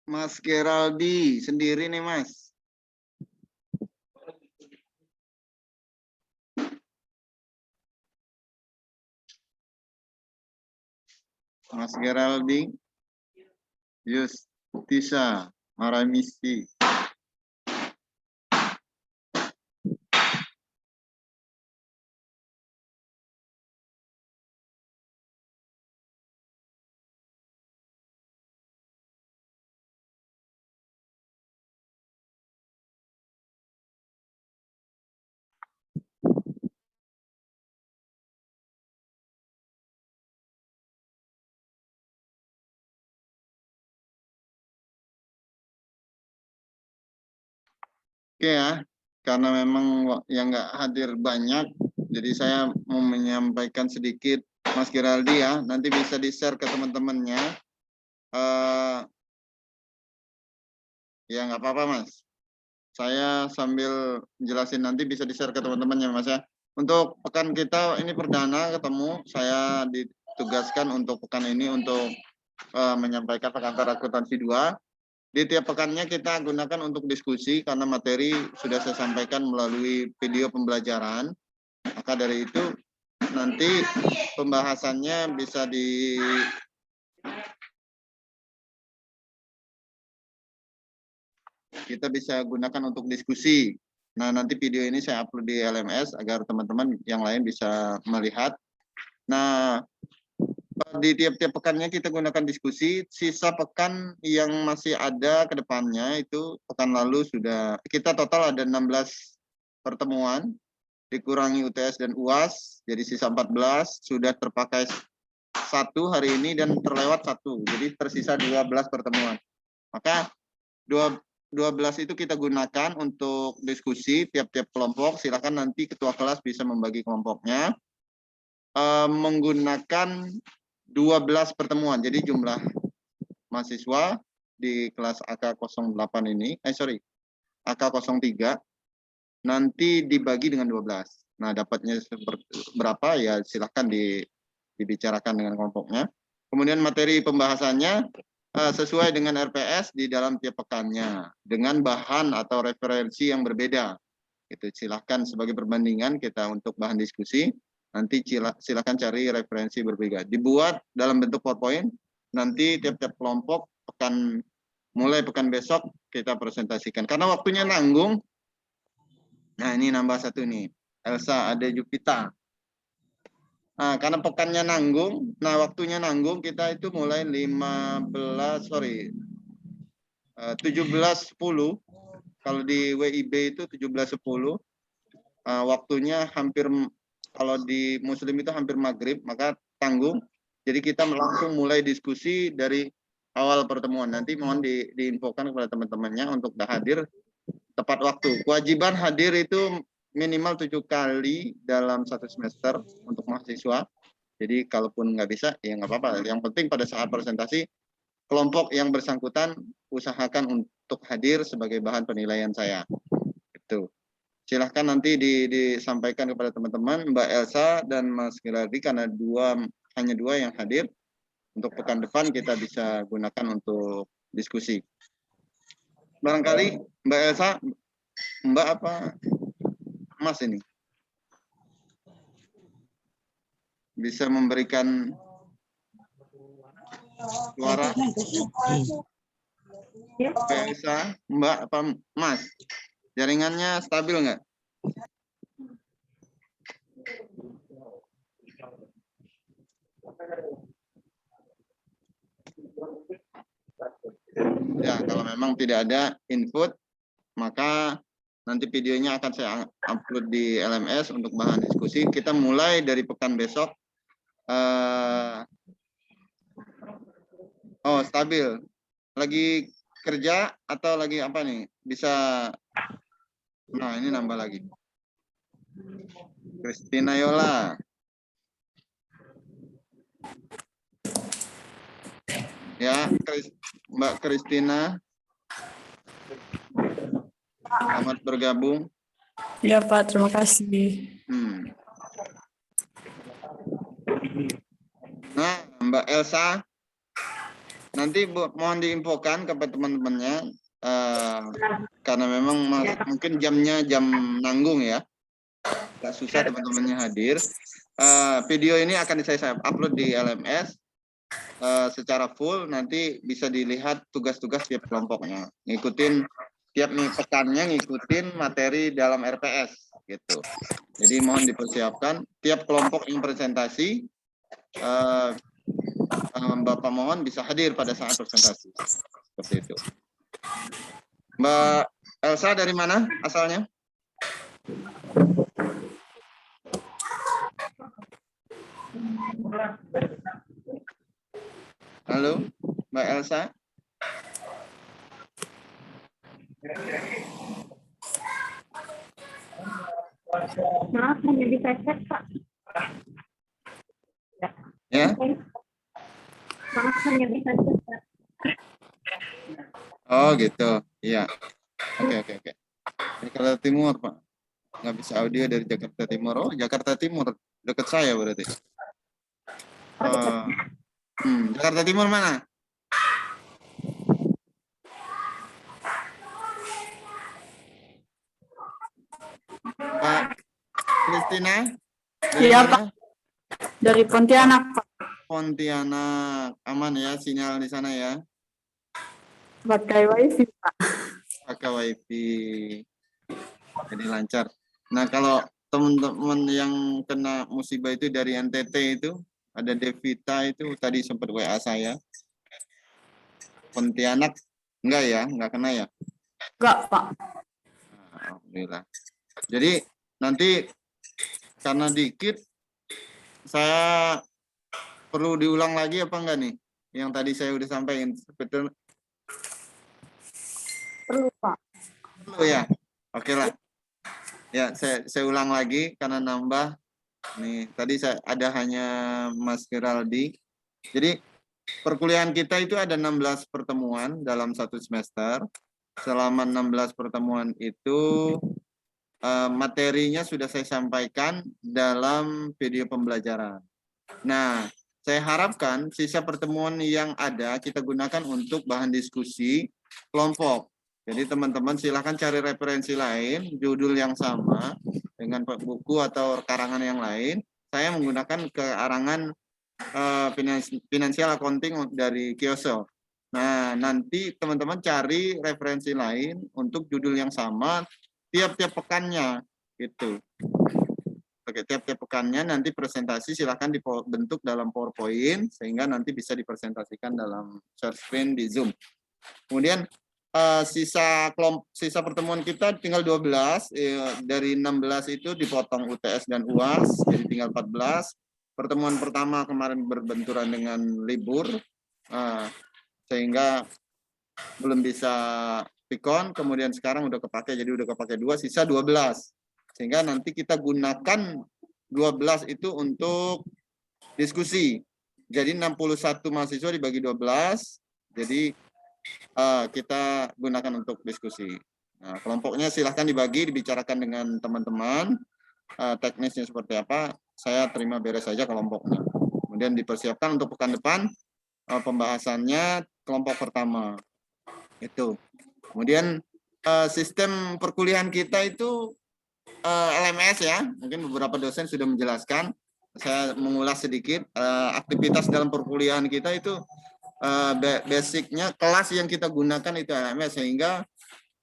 Mas Geraldi sendiri nih, Mas. Mas Geraldi, Justisa Maramisi. Oke ya, karena memang yang nggak hadir banyak, jadi saya mau menyampaikan sedikit Mas Geraldi ya, nanti bisa di-share ke teman-temannya. Ya nggak apa-apa Mas. Saya sambil jelasin nanti bisa di-share ke teman-temannya Mas ya. Untuk pekan kita ini perdana ketemu, saya ditugaskan untuk pekan ini untuk menyampaikan pengantar akuntansi 2. Di tiap pekannya kita gunakan untuk diskusi karena materi sudah saya sampaikan melalui video pembelajaran. Maka dari itu nanti pembahasannya bisa kita bisa gunakan untuk diskusi. Nah, nanti video ini saya upload di LMS agar teman-teman yang lain bisa melihat. Nah, di tiap-tiap pekannya kita gunakan diskusi, sisa pekan yang masih ada ke depannya itu pekan lalu sudah, kita total ada 16 pertemuan, dikurangi UTS dan UAS, jadi sisa 14, sudah terpakai 1 hari ini dan terlewat 1, jadi tersisa 12 pertemuan. Maka 12 itu kita gunakan untuk diskusi tiap-tiap kelompok, silakan nanti ketua kelas bisa membagi kelompoknya, menggunakan 12 pertemuan. Jadi jumlah mahasiswa di kelas AK08 ini, AK03 nanti dibagi dengan 12. Nah, dapatnya berapa ya silahkan dibicarakan dengan kelompoknya. Kemudian materi pembahasannya sesuai dengan RPS di dalam tiap pekannya dengan bahan atau referensi yang berbeda. Itu silahkan sebagai perbandingan kita untuk bahan diskusi. Nanti silakan cari referensi berbeda. Dibuat dalam bentuk PowerPoint. Nanti tiap-tiap kelompok mulai pekan besok kita presentasikan. Karena waktunya nanggung. Nah ini nambah 1 nih. Elsa, Ade, Jupita. Nah, karena pekannya nanggung. Nah waktunya nanggung kita itu mulai 17.10. Kalau di WIB itu 17.10. Waktunya hampir, kalau di Muslim itu hampir maghrib, maka tanggung. Jadi kita langsung mulai diskusi dari awal pertemuan. Nanti mohon diinfokan kepada teman-temannya untuk hadir tepat waktu. Kewajiban hadir itu minimal 7 kali dalam 1 semester untuk mahasiswa. Jadi kalaupun nggak bisa, ya nggak apa-apa. Yang penting pada saat presentasi, kelompok yang bersangkutan usahakan untuk hadir sebagai bahan penilaian saya. Itu. Silahkan nanti disampaikan kepada teman-teman, Mbak Elsa dan Mas Geraldi, karena hanya dua yang hadir. Untuk pekan depan kita bisa gunakan untuk diskusi. Barangkali Mbak Elsa, Mbak apa Mas ini bisa memberikan suara? Mbak Elsa, Mbak apa Mas? Jaringannya stabil nggak? Ya, kalau memang tidak ada input, maka nanti videonya akan saya upload di LMS untuk bahan diskusi. Kita mulai dari pekan besok. Oh, stabil. Lagi kerja atau lagi apa nih? Bisa. Nah, ini nambah lagi. Christina Yola. Ya, Mbak Christina. Selamat bergabung. Ya Pak, terima kasih. Nah, Mbak Elsa, nanti mohon diinfokan kepada teman-temannya, karena memang mungkin jamnya jam nanggung ya, agak susah teman-temannya hadir. Video ini akan saya upload di LMS secara full, nanti bisa dilihat tugas-tugas tiap kelompoknya, ngikutin tiap pekannya, ngikutin materi dalam RPS gitu. Jadi mohon dipersiapkan tiap kelompok yang presentasi, Bapak mohon bisa hadir pada saat presentasi. Seperti itu. Mbak Elsa dari mana asalnya? Halo, Mbak Elsa. Maaf, hanya bisa chat, Pak. Ya. Maaf, hanya bisa chat, Pak. Oh gitu. Iya. Oke. Jakarta Timur, Pak. Nggak bisa audio dari Jakarta Timur. Oh, Jakarta Timur. Dekat saya berarti. Jakarta Timur mana? Pak Kristina? Dari Iya, mana? Pak. Dari Pontianak, Pak. Pontianak. Aman ya sinyal di sana ya? Pakai WiFi, Pak. Pakai WiFi. Jadi lancar. Nah, kalau teman-teman yang kena musibah itu dari NTT itu, ada Devita itu tadi sempat WA saya. Pontianak, enggak ya? Enggak kena ya? Enggak, Pak. Alhamdulillah. Jadi nanti karena dikit, saya perlu diulang lagi apa enggak nih? Yang tadi saya udah sampaikan. Betul? Perlu, Pak. Perlu ya? Oke lah. Ya, saya ulang lagi karena nambah. Nih, tadi saya ada hanya Mas Geraldi. Jadi perkuliahan kita itu ada 16 pertemuan dalam satu semester. Selama 16 pertemuan itu materinya sudah saya sampaikan dalam video pembelajaran. Nah, saya harapkan sisa pertemuan yang ada kita gunakan untuk bahan diskusi kelompok. Jadi teman-teman silahkan cari referensi lain, judul yang sama, dengan buku atau karangan yang lain. Saya menggunakan kearangan financial accounting dari Kyoso. Nah, nanti teman-teman cari referensi lain untuk judul yang sama tiap-tiap pekannya gitu. Oke, tiap-tiap pekannya nanti presentasi silahkan dibentuk dalam PowerPoint sehingga nanti bisa dipresentasikan dalam share screen di Zoom. Kemudian sisa pertemuan kita tinggal 12, dari 16 itu dipotong UTS dan UAS jadi tinggal 14. Pertemuan pertama kemarin berbenturan dengan libur sehingga belum bisa pikon, kemudian sekarang udah kepake jadi udah kepake 2, sisa 12. Sehingga nanti kita gunakan 12 itu untuk diskusi. Jadi 61 mahasiswa dibagi 12, jadi kita gunakan untuk diskusi. Nah, kelompoknya silahkan dibagi, dibicarakan dengan teman-teman, teknisnya seperti apa, saya terima beres saja kelompoknya. Kemudian dipersiapkan untuk pekan depan, pembahasannya kelompok pertama. Itu. Kemudian sistem perkuliahan kita itu LMS ya, mungkin beberapa dosen sudah menjelaskan. Saya mengulas sedikit aktivitas dalam perkuliahan kita itu basicnya kelas yang kita gunakan itu LMS sehingga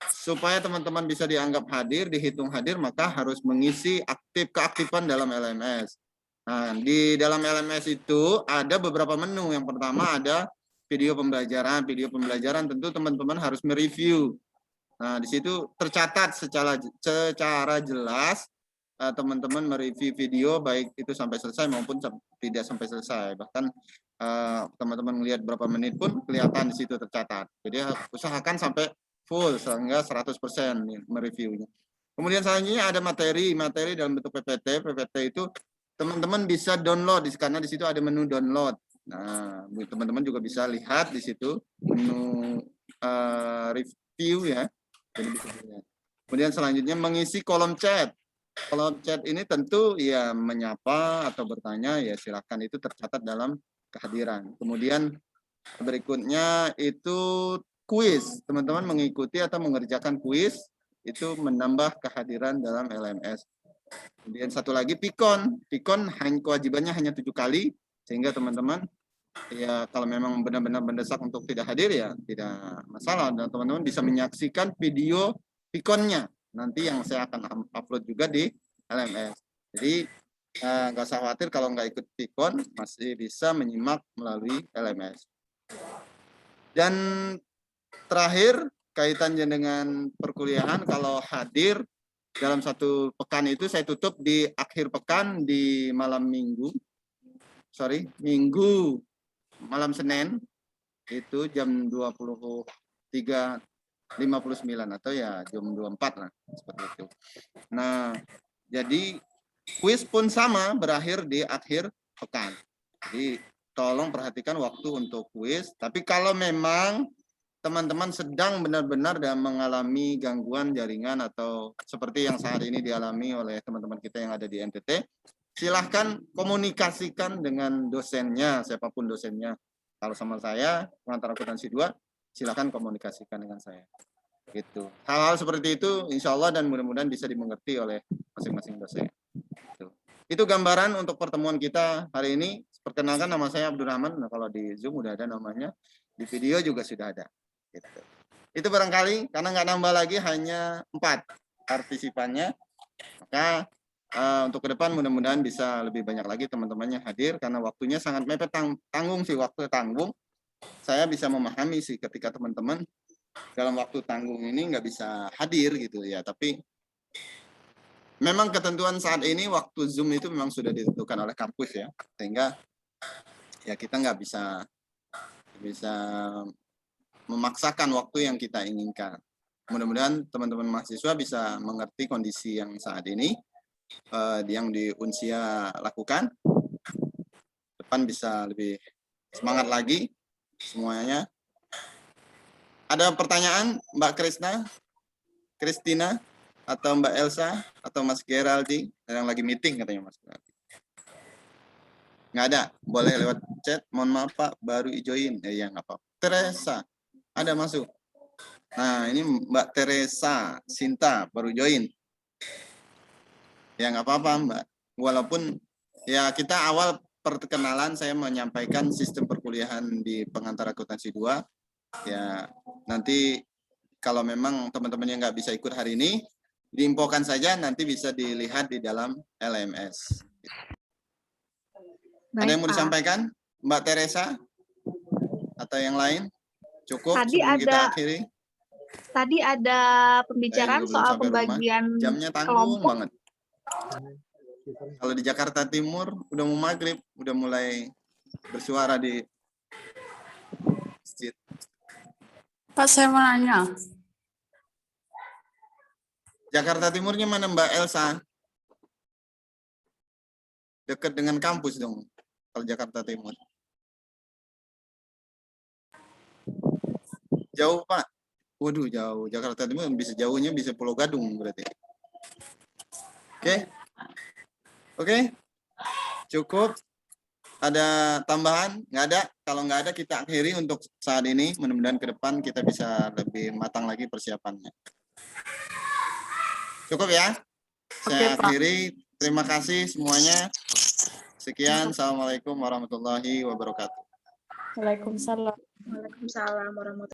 supaya teman-teman bisa dianggap hadir, dihitung hadir, maka harus mengisi keaktifan dalam LMS. Nah, di dalam LMS itu ada beberapa menu. Yang pertama ada video pembelajaran. Video pembelajaran tentu teman-teman harus mereview. Nah, di situ tercatat secara jelas teman-teman mereview video baik itu sampai selesai maupun tidak sampai selesai. Bahkan teman-teman melihat berapa menit pun kelihatan di situ tercatat. Jadi usahakan sampai full sehingga 100% mereviewnya. Kemudian selanjutnya ada materi dalam bentuk PPT. PPT itu teman-teman bisa download karena di situ ada menu download. Nah, teman-teman juga bisa lihat di situ menu review ya. Jadi bisa dilihat. Kemudian selanjutnya mengisi kolom chat. Kolom chat ini tentu ya menyapa atau bertanya ya silakan itu tercatat dalam kehadiran. Kemudian berikutnya itu kuis. Teman-teman mengikuti atau mengerjakan kuis itu menambah kehadiran dalam LMS. Kemudian satu lagi pikon. Pikon kewajibannya hanya 7 kali sehingga teman-teman ya kalau memang benar-benar mendesak untuk tidak hadir ya tidak masalah dan teman-teman bisa menyaksikan video pikonnya nanti yang saya akan upload juga di LMS. Jadi nggak usah khawatir kalau nggak ikut pikon masih bisa menyimak melalui LMS. Dan terakhir kaitannya dengan perkuliahan kalau hadir dalam satu pekan itu saya tutup di akhir pekan di minggu malam Senin itu jam 23.59 atau ya jam 24 lah seperti itu. Nah, Jadi kuis pun sama berakhir di akhir pekan. Jadi tolong perhatikan waktu untuk kuis. Tapi kalau memang teman-teman sedang benar-benar dan mengalami gangguan jaringan atau seperti yang saat ini dialami oleh teman-teman kita yang ada di NTT, silahkan komunikasikan dengan dosennya, siapapun dosennya. Kalau sama saya, pengantar akuntansi 2, silahkan komunikasikan dengan saya. Gitu. Hal-hal seperti itu insya Allah dan mudah-mudahan bisa dimengerti oleh masing-masing dosen. Itu gambaran untuk pertemuan kita hari ini. Perkenalkan, nama saya Abdurrahman. Nah, kalau di Zoom udah ada namanya, di video juga sudah ada. Gitu. Itu barangkali karena nggak nambah lagi, hanya 4 partisipannya. Maka untuk ke depan mudah-mudahan bisa lebih banyak lagi teman-temannya hadir karena waktunya sangat mepet, tanggung sih, waktu tanggung. Saya bisa memahami sih ketika teman-teman dalam waktu tanggung ini nggak bisa hadir gitu ya, tapi memang ketentuan saat ini waktu Zoom itu memang sudah ditentukan oleh kampus ya, sehingga ya kita nggak bisa memaksakan waktu yang kita inginkan. Mudah-mudahan teman-teman mahasiswa bisa mengerti kondisi yang saat ini yang di Unsia lakukan. Depan bisa lebih semangat lagi semuanya. Ada pertanyaan Mbak Kristina, atau Mbak Elsa, atau Mas Geraldi yang lagi meeting katanya Mas Geraldi? Nggak ada, boleh lewat chat. Mohon maaf Pak, baru join. Ya nggak apa-apa. Teresa, ada masuk. Nah ini Mbak Teresa Sinta baru join. Ya nggak apa-apa Mbak. Walaupun ya kita awal perkenalan saya menyampaikan sistem perkuliahan di pengantar akuntansi 2. Ya nanti kalau memang teman-teman yang nggak bisa ikut hari ini, diinfokan saja, nanti bisa dilihat di dalam LMS. Ada yang mau disampaikan, Mbak Teresa? Atau yang lain? Cukup sebelum kita akhiri? Tadi ada pembicaraan soal pembagian jamnya tanggung kelompok. banget. Kalau di Jakarta Timur, udah mau maghrib, udah mulai bersuara di masjid. Pak, saya mau nanya. Jakarta Timurnya mana Mbak Elsa? Dekat dengan kampus dong, kalau Jakarta Timur. Jauh Pak? Waduh jauh. Jakarta Timur bisa jauhnya bisa Pulau Gadung berarti. Oke? Cukup? Ada tambahan? Nggak ada? Kalau nggak ada kita akhiri untuk saat ini. Mudah-mudahan ke depan kita bisa lebih matang lagi persiapannya. Cukup ya? Saya akhiri. Terima kasih semuanya. Sekian. Assalamualaikum warahmatullahi wabarakatuh. Waalaikumsalam. Waalaikumsalam warahmatullahi wabarakatuh.